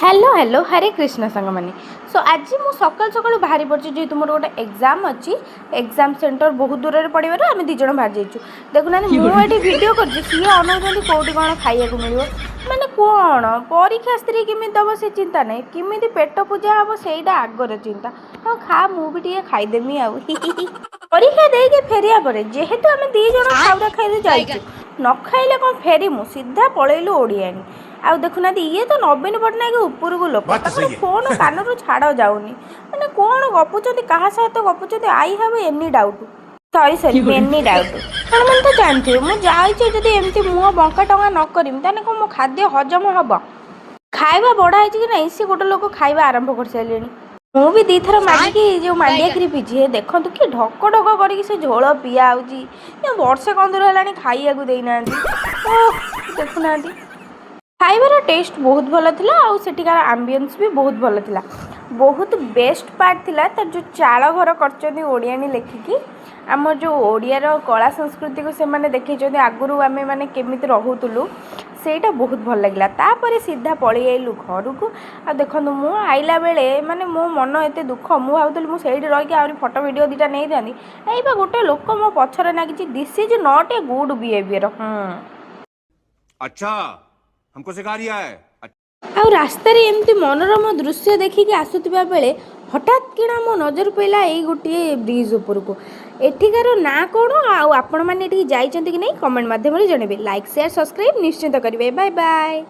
Hello hello हरे कृष्ण सांग मैंने सो आज मु सकाल सकाल बाहरी पड़ी जेहतु मोर गोटे एग्जाम अच्छी एग्जाम सेंटर बहुत दूर में पड़े आम दिज बाहर जाइए देखुना मुझे भिड कर सी अनाऊँ कौटी कौन खाइक मिल माने कौन परीक्षा स्त्री किमी दब से चिंता नहीं किमी पेट पूजा हम से आगर चिंता हाँ खा मुझे खाईदेमी आ परीक्षा देके फेरिया पर जेहेतु आम दीज खाऊरा खाई जाइए न खाइले कौन फेरमु सीधा पलैलु ओडियानी आ देखुना ये तो नवीन पट्टनायक ऊपर को लोक फोन कान छाड़ जाऊनी मैंने कौन गपुंट क्या सहित गपुंट I have any doubt sorry sorry any doubt कौन मैंने तो जानते मुझे जाइए एमती मुँह बंका टंगा न करमी ताने कौन मो खाद्य हजम हम खाଇବା बढ़ाई कि ना सी गोटे लोक खाଇବା आरंभ कर सारे मु भी दी थर मागिकी जो मांडिया खीरी पीछे देखु कि ढक ढक कर झोल पिया वर्षे कंदूर है खाइया देना देखुना खाइबार टेस्ट बहुत भल था आउ सेठिकार आम्बियंस भी बहुत भल था बहुत बेस्ट पार्ट थिला तर जो चाल घर कर ओडियानी लेखिकी आम जो ओडियार कला संस्कृति को से मैंने देखते आगुरी आम मैंने केमी रोलु सेटा बहुत भल लगे तापर सीधा पलि आइलु घर को आ देखो मु आइला बेले माने मो मन एत दुख मु भावुली मुझे रही आहरी फटो भिडियो दुटा नहीं था गोटे लोक मो पछरे नागिची this is not a good behaviour अच्छा हमको सिखा रिया है आ रास्ता एमती मनोरम दृश्य देखिकी आसुवा बेले हठात किना मो नजर पड़ा यही गोटे ब्रिज उपर को एठिकार ना कौन आपण मैंने जाइए कि नहीं कमेंट मध्यम जनइबे लाइक शेयर सब्सक्राइब निश्चित करेंगे बाय बाय।